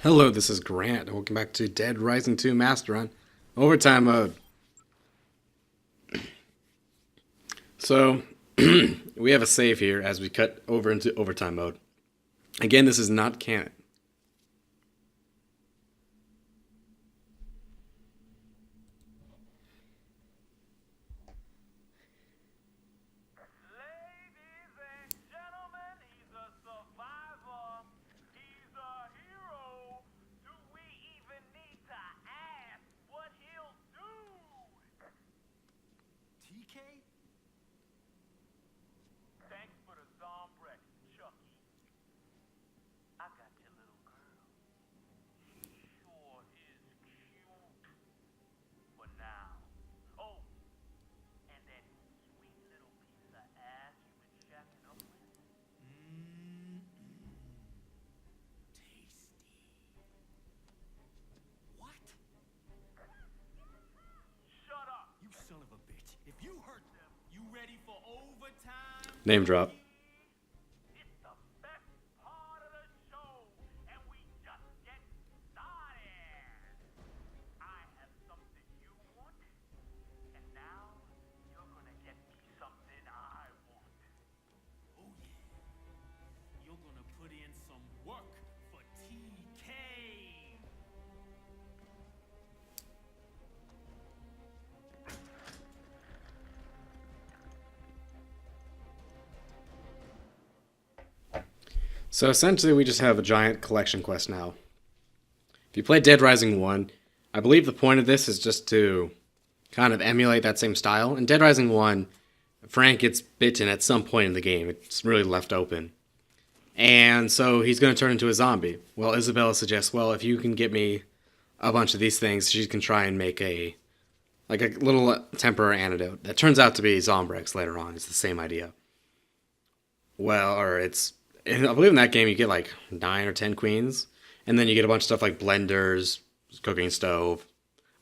Hello, this is Grant, and welcome back to Dead Rising 2 Master Run, Overtime Mode. So, we have a save here as we cut over into Overtime Mode. Again, this is not canon. Thanks for the zombrex, Chucky. I got your little girl. She sure is cute. For now. Oh, and that sweet little piece of ass you've been shacking up with? Tasty. What? Shut up! You son of a bitch. If you hurt them, you ready for overtime? Name drop. It's the best part of the show, and we just get started. I have something you want, and now you're gonna get me something I want. Oh yeah. You're gonna put in some work for TK. So essentially we just have a giant collection quest now. If you play Dead Rising 1, I believe the point of this is just to kind of emulate that same style. In Dead Rising 1, Frank gets bitten at some point in the game. It's really left open. And so he's going to turn into a zombie. Well, Isabella suggests, well, if you can get me a bunch of these things, she can try and make a little temporary antidote. That turns out to be Zombrex later on. It's the same idea. Well, I believe in that game you get like 9 or 10 queens. And then you get a bunch of stuff like blenders, cooking stove,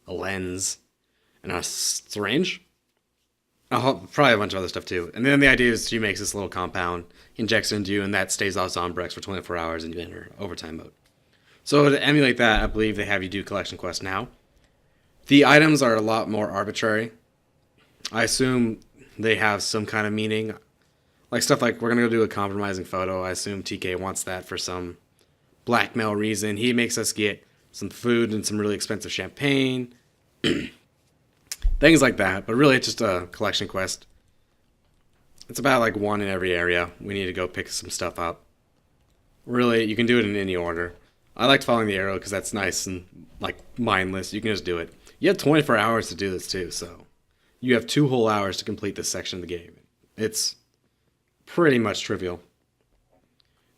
a lens, and a syringe. Probably a bunch of other stuff too. And then the idea is she makes this little compound, injects it into you, and that stays off Zombrex for 24 hours and you enter overtime mode. So to emulate that, I believe they have you do collection quests now. The items are a lot more arbitrary. I assume they have some kind of meaning. Like stuff like, we're going to go do a compromising photo. I assume TK wants that for some blackmail reason. He makes us get some food and some really expensive champagne. Things like that. But really, it's just a collection quest. It's about like one in every area. We need to go pick some stuff up. Really, you can do it in any order. I liked following the arrow because that's nice and like mindless. You can just do it. You have 24 hours to do this too, so you have 2 whole hours to complete this section of the game. It's pretty much trivial.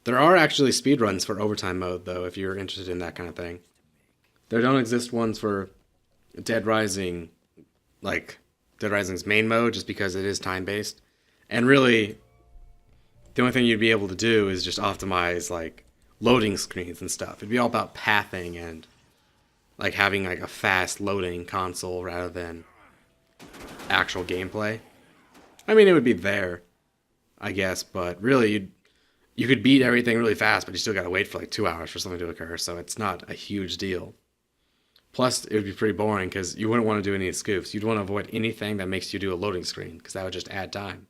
There are actually speedruns for overtime mode, though, if you're interested in that kind of thing. There don't exist ones for Dead Rising, like Dead Rising's main mode, just because it is time-based. And really, the only thing you'd be able to do is just optimize, like, loading screens and stuff. It'd be all about pathing and, like, having, like, a fast loading console rather than actual gameplay. I mean, it would be there, I guess, but really, you could beat everything really fast, but you still gotta wait for like 2 hours for something to occur, so it's not a huge deal. Plus, it would be pretty boring, because you wouldn't want to do any scoofs. You'd want to avoid anything that makes you do a loading screen, because that would just add time.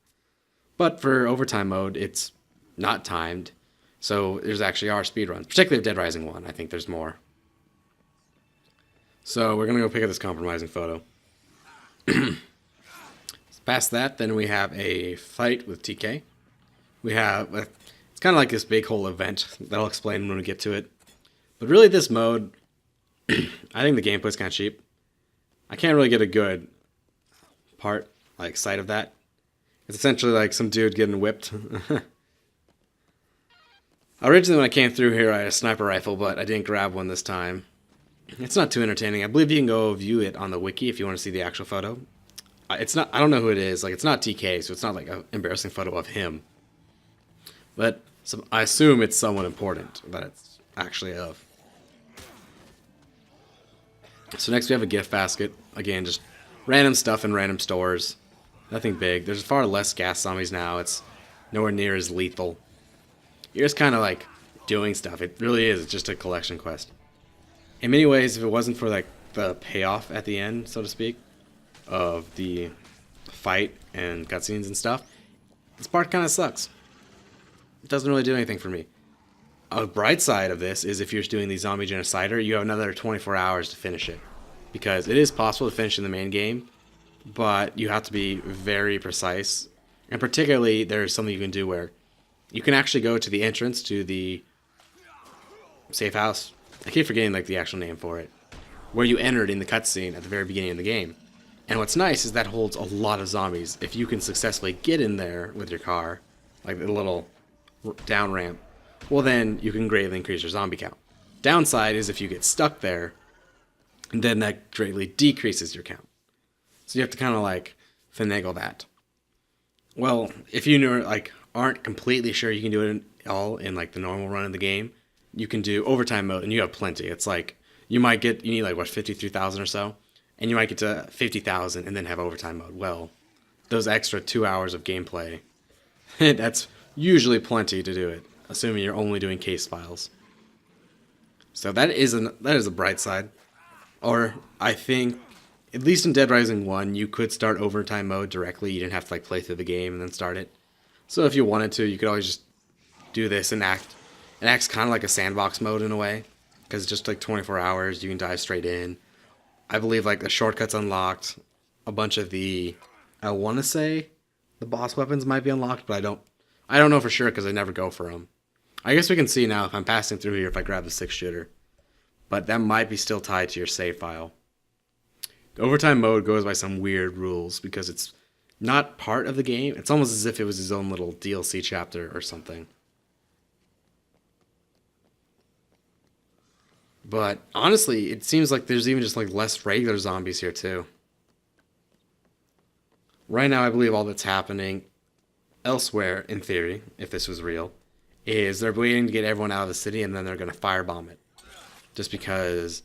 But for overtime mode, it's not timed, so there's actually are speedruns, particularly Dead Rising 1. I think there's more. So we're gonna go pick up this compromising photo. Past that, then we have a fight with TK. It's kind of like this big whole event that I'll explain when we get to it. But really this mode, I think the gameplay's kind of cheap. I can't really get a good sight of that. It's essentially like some dude getting whipped. Originally when I came through here I had a sniper rifle, but I didn't grab one this time. It's not too entertaining. I believe you can go view it on the wiki if you want to see the actual photo. It's not. I don't know who it is. Like, it's not TK, so it's not like an embarrassing photo of him. But I assume it's someone important that it's actually of. So next we have a gift basket. Again, just random stuff in random stores. Nothing big. There's far less gas zombies now. It's nowhere near as lethal. You're just kind of like doing stuff. It really is. It's just a collection quest. In many ways, if it wasn't for like the payoff at the end, so to speak, of the fight and cutscenes and stuff, this part kind of sucks. It doesn't really do anything for me. A bright side of this is if you're doing the Zombie Genocider, you have another 24 hours to finish it. Because it is possible to finish in the main game, but you have to be very precise. And particularly, there's something you can do where you can actually go to the entrance to the safe house. I keep forgetting like the actual name for it. Where you entered in the cutscene at the very beginning of the game. And what's nice is that holds a lot of zombies. If you can successfully get in there with your car, like the little down ramp, well then you can greatly increase your zombie count. Downside is if you get stuck there, then that greatly decreases your count. So you have to kind of like finagle that. Well, if you aren't completely sure you can do it all in like the normal run of the game, you can do overtime mode, and you have plenty. It's like you need like what 53,000 or so, and you might get to 50,000 and then have overtime mode. Well, those extra 2 hours of gameplay, that's usually plenty to do it, assuming you're only doing case files. So that is a bright side. Or I think, at least in Dead Rising 1, you could start overtime mode directly. You didn't have to like play through the game and then start it. So if you wanted to, you could always just do this and act. It acts kind of like a sandbox mode in a way, because it's just like 24 hours. You can dive straight in. I believe like the shortcuts unlocked. A bunch of I want to say the boss weapons might be unlocked, but I don't know for sure because I never go for them. I guess we can see now if I'm passing through here if I grab the 6-shooter. But that might be still tied to your save file. Overtime mode goes by some weird rules because it's not part of the game. It's almost as if it was his own little DLC chapter or something. But honestly, it seems like there's even just like less regular zombies here too. Right now, I believe all that's happening elsewhere, in theory, if this was real, is they're waiting to get everyone out of the city and then they're going to firebomb it. Just because,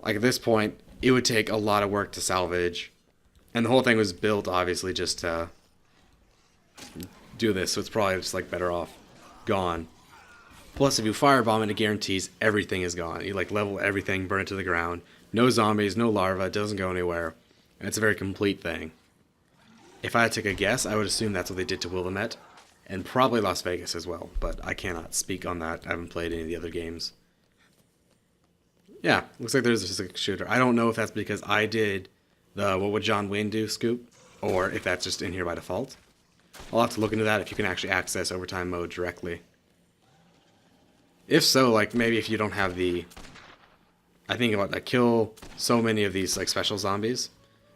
like at this point, it would take a lot of work to salvage. And the whole thing was built, obviously, just to do this. So it's probably just like better off gone. Plus, if you firebomb it, it guarantees everything is gone. You like level everything, burn it to the ground. No zombies, no larvae, it doesn't go anywhere. And it's a very complete thing. If I had to take a guess, I would assume that's what they did to Willamette. And probably Las Vegas as well. But I cannot speak on that. I haven't played any of the other games. Yeah, looks like there's a 6-shooter. I don't know if that's because I did the what would John Wayne do scoop, or if that's just in here by default. I'll have to look into that if you can actually access overtime mode directly. If so, like maybe if you don't have I think about that kill so many of these like special zombies,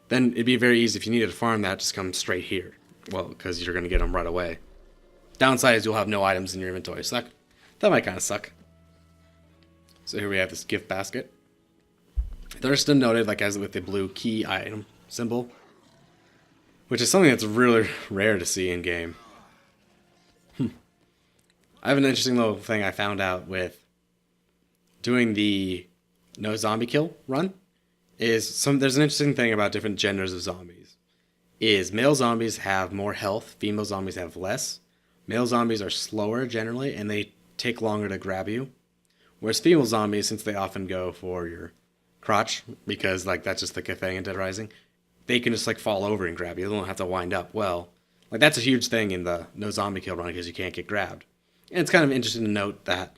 then it'd be very easy if you needed to farm that, just come straight here. Well, because you're gonna get them right away. Downside is you'll have no items in your inventory, so that might kind of suck. So here we have this gift basket. Thurston noted, like as with the blue key item symbol, which is something that's really rare to see in game. I have an interesting little thing I found out with doing the no zombie kill run. There's an interesting thing about different genders of zombies. Is male zombies have more health, female zombies have less. Male zombies are slower generally, and they take longer to grab you. Whereas female zombies, since they often go for your crotch, because like that's just like a thing in Dead Rising, they can just like fall over and grab you. They don't have to wind up. Well, like that's a huge thing in the no zombie kill run because you can't get grabbed. And it's kind of interesting to note that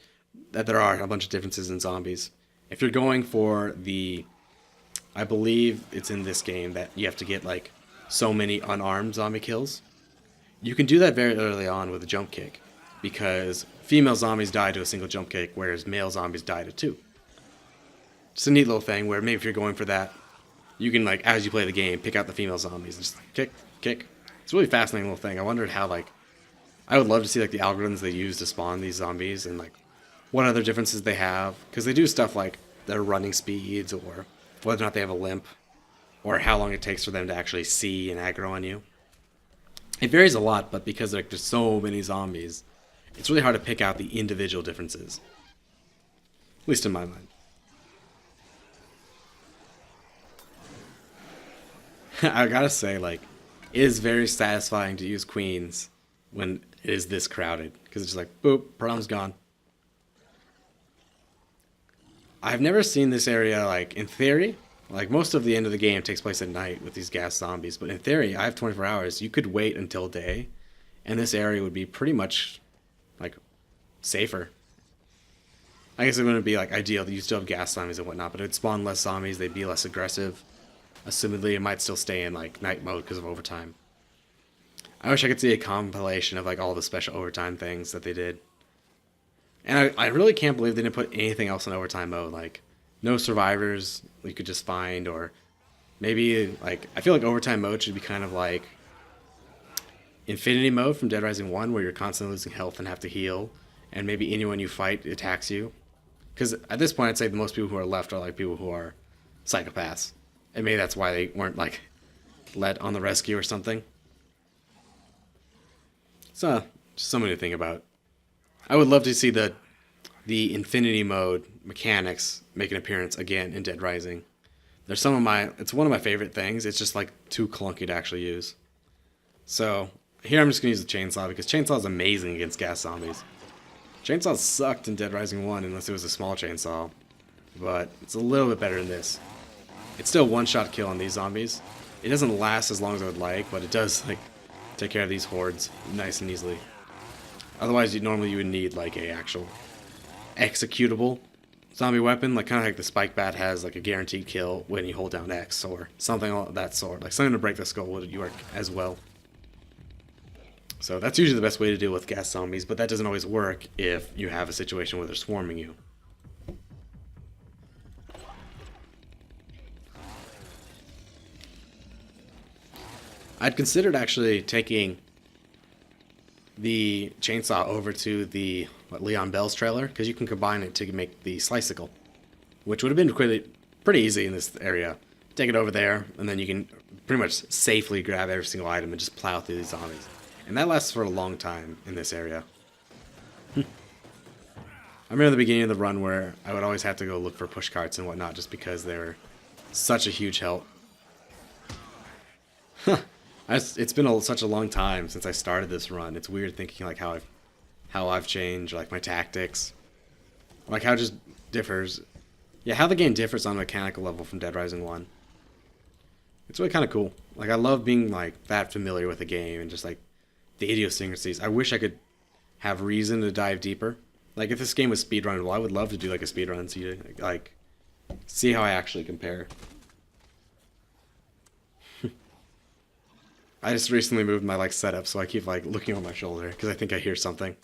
there are a bunch of differences in zombies. If you're going for I believe it's in this game that you have to get like so many unarmed zombie kills. You can do that very early on with a jump kick, because female zombies die to a single jump kick, whereas male zombies die to 2. Just a neat little thing where maybe if you're going for that, you can, like, as you play the game, pick out the female zombies and just kick, kick. It's a really fascinating little thing. I wondered how, like, I would love to see, like, the algorithms they use to spawn these zombies and, like, what other differences they have. Because they do stuff like their running speeds or whether or not they have a limp or how long it takes for them to actually see and aggro on you. It varies a lot, but because like, there's so many zombies, it's really hard to pick out the individual differences. At least in my mind. I gotta say, like, it is very satisfying to use queens when it is this crowded. Because it's just like, boop, problem's gone. I've never seen this area, like, in theory. Like, most of the end of the game takes place at night with these gas zombies. But in theory, I have 24 hours. You could wait until day, and this area would be pretty much, like, safer. I guess it wouldn't be, like, ideal. You still have gas zombies and whatnot, but it'd spawn less zombies. They'd be less aggressive. Assumedly, it might still stay in, like, night mode because of overtime. I wish I could see a compilation of, like, all the special overtime things that they did. And I really can't believe they didn't put anything else in overtime mode. Like, no survivors you could just find, or maybe, like, I feel like overtime mode should be kind of like Infinity mode from Dead Rising 1, where you're constantly losing health and have to heal, and maybe anyone you fight attacks you. Because at this point, I'd say the most people who are left are, like, people who are psychopaths. And maybe that's why they weren't, like, led on the rescue or something. So, just something to think about. I would love to see the Infinity mode mechanics make an appearance again in Dead Rising. It's one of my favorite things. It's just, like, too clunky to actually use. So, here I'm just going to use the chainsaw, because chainsaw is amazing against gas zombies. Chainsaw sucked in Dead Rising 1 unless it was a small chainsaw, but it's a little bit better than this. It's still one-shot kill on these zombies. It doesn't last as long as I would like, but it does, like, take care of these hordes nice and easily. Otherwise, normally you would need, like, a actual executable zombie weapon, like kind of like the spike bat has, like, a guaranteed kill when you hold down X, or something of that sort. Like, something to break the skull would work as well. So that's usually the best way to deal with gas zombies, but that doesn't always work if you have a situation where they're swarming you. I'd considered actually taking the chainsaw over to the Leon Bell's trailer, because you can combine it to make the slicycle, which would have been pretty easy in this area. Take it over there, and then you can pretty much safely grab every single item and just plow through these zombies. And that lasts for a long time in this area. I remember the beginning of the run where I would always have to go look for push carts and whatnot, just because they were such a huge help. It's been such a long time since I started this run. It's weird thinking, like, how I've changed, like, my tactics, like how it just differs. Yeah, how the game differs on a mechanical level from Dead Rising 1. It's really kind of cool. Like, I love being, like, that familiar with the game and just, like, the idiosyncrasies. I wish I could have reason to dive deeper. Like, if this game was speedrunnable, I would love to do, like, a speedrun, so you, like, see how I actually compare. I just recently moved my, like, setup, so I keep, like, looking over my shoulder, because I think I hear something.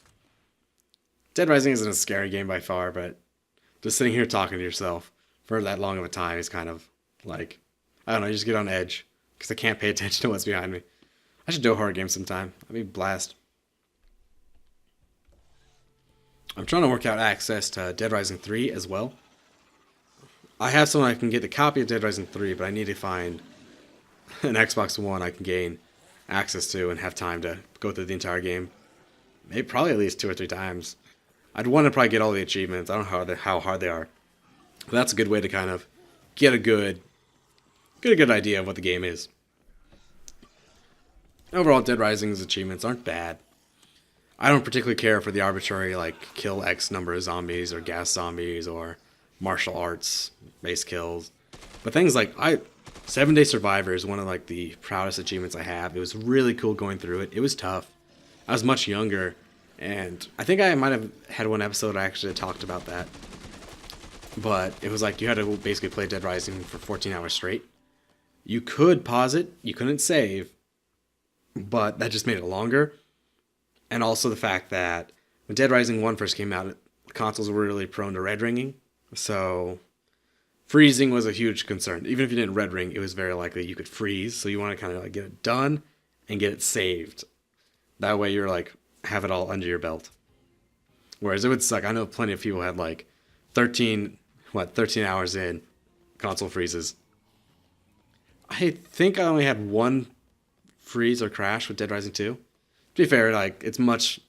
Dead Rising isn't a scary game by far, but just sitting here talking to yourself for that long of a time is kind of, like, I don't know, you just get on edge, because I can't pay attention to what's behind me. I should do a horror game sometime. That'd be a blast. I'm trying to work out access to Dead Rising 3 as well. I have someone I can get the copy of Dead Rising 3, but I need to find an Xbox One I can gain access to and have time to go through the entire game. Maybe probably at least 2 or 3 times. I'd want to probably get all the achievements. I don't know how hard they are. But that's a good way to kind of get a good idea of what the game is. Overall, Dead Rising's achievements aren't bad. I don't particularly care for the arbitrary, like, kill X number of zombies or gas zombies or martial arts base kills. But things like 7 Day Survivor is one of, like, the proudest achievements I have. It was really cool going through it. It was tough. I was much younger, and I think I might have had one episode I actually talked about that. But it was like you had to basically play Dead Rising for 14 hours straight. You could pause it. You couldn't save. But that just made it longer. And also the fact that when Dead Rising 1 first came out, the consoles were really prone to red ringing. So freezing was a huge concern. Even if you didn't red ring, it was very likely you could freeze. So you want to kind of, like, get it done and get it saved. That way you're, like, have it all under your belt. Whereas it would suck. I know plenty of people had, like, 13 hours in, console freezes. I think I only had one freeze or crash with Dead Rising 2. To be fair, like, it's much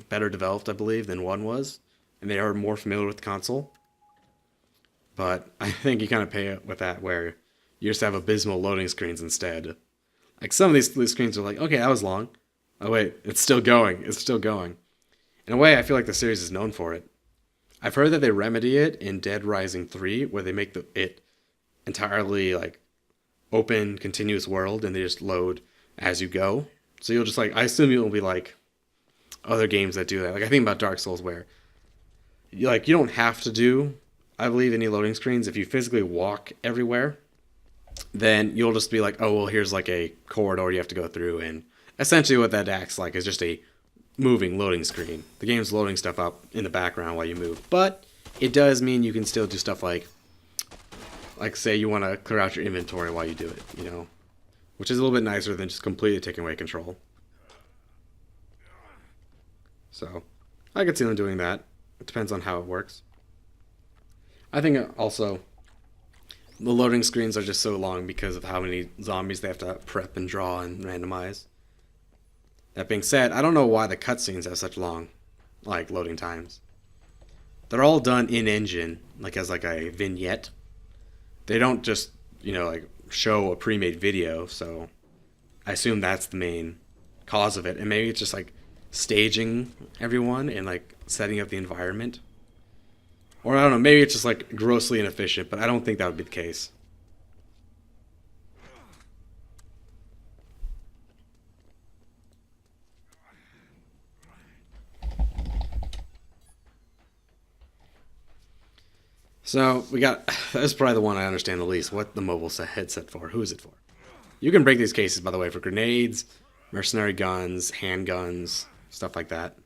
better developed, I believe, than 1 was. And they are more familiar with the console. But I think you kind of pay it with that, where you just have abysmal loading screens instead. Like, some of these screens are like, okay, that was long. Oh wait, it's still going. It's still going. In a way, I feel like the series is known for it. I've heard that they remedy it in Dead Rising 3, where they make it entirely like open, continuous world, and they just load as you go. So you'll just like, I assume you'll be like other games that do that. Like I think about Dark Souls, where you don't have to do, I believe, any loading screens. If you physically walk everywhere, then you'll just be like, oh well, here's like a corridor you have to go through, and essentially what that acts like is just a moving loading screen. The game's loading stuff up in the background while you move, but it does mean you can still do stuff like say you want to clear out your inventory while you do it, which is a little bit nicer than just completely taking away control. So I could see them doing that. It depends on how it works. I think also the loading screens are just so long because of how many zombies they have to prep and draw and randomize. That being said, I don't know why the cutscenes have such long loading times. They're all done in engine, as a vignette. They don't just, show a pre-made video, so I assume that's the main cause of it. And maybe it's just staging everyone and setting up the environment. Or I don't know, maybe it's just grossly inefficient, but I don't think that would be the case. So we got, that's probably the one I understand the least. What the mobile headset for? Who is it for? You can break these cases, by the way, for grenades, mercenary guns, handguns, stuff like that.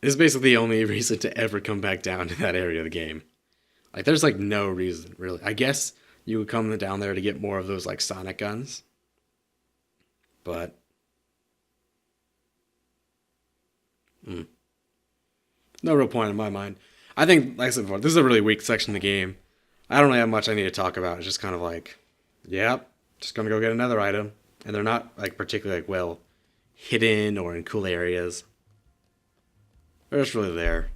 This is basically the only reason to ever come back down to that area of the game. There's no reason, really. I guess you would come down there to get more of those sonic guns. But no real point in my mind. I think, like I said before, this is a really weak section of the game. I don't really have much I need to talk about. It's just kind of yep, just gonna go get another item. And they're not particularly well hidden or in cool areas. They're just really there.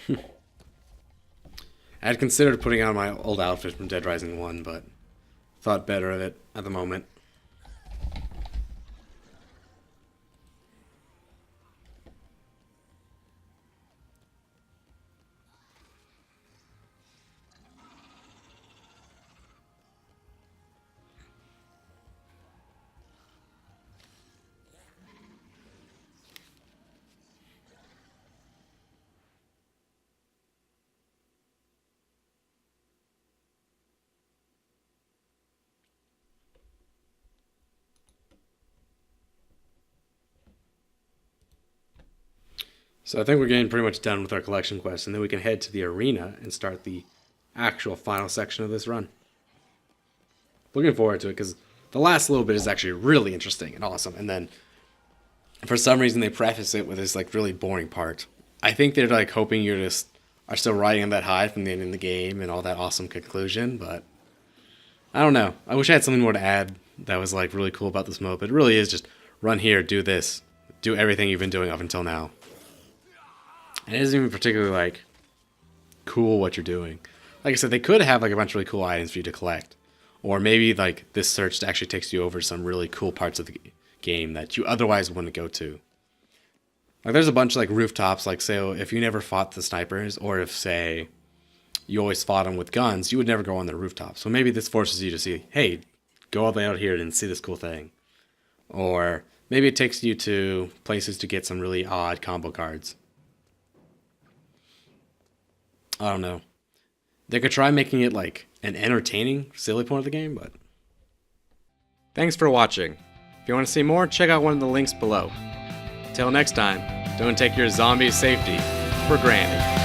I had considered putting on my old outfit from Dead Rising 1, but thought better of it at the moment. So I think we're getting pretty much done with our collection quest, and then we can head to the arena and start the actual final section of this run. Looking forward to it, because the last little bit is actually really interesting and awesome, and then for some reason they preface it with this really really part. I think they're hoping you just are still riding on that high from the end of the game and all that awesome conclusion, but I don't know. I wish I had something more to add that was really cool about this mode, but it really is just run here, do this, do everything you've been doing up until now. And it isn't even particularly cool what you're doing. Like I said, they could have a bunch of really cool items for you to collect. Or maybe this search actually takes you over some really cool parts of the game that you otherwise wouldn't go to. There's a bunch of rooftops, say if you never fought the snipers, or if say you always fought them with guns, you would never go on the rooftop. So maybe this forces you to see, hey, go all the way out here and see this cool thing. Or maybe it takes you to places to get some really odd combo cards. I don't know. They could try making it an entertaining, silly point of the game, but... Thanks for watching. If you want to see more, check out one of the links below. Till next time, don't take your zombie safety for granted.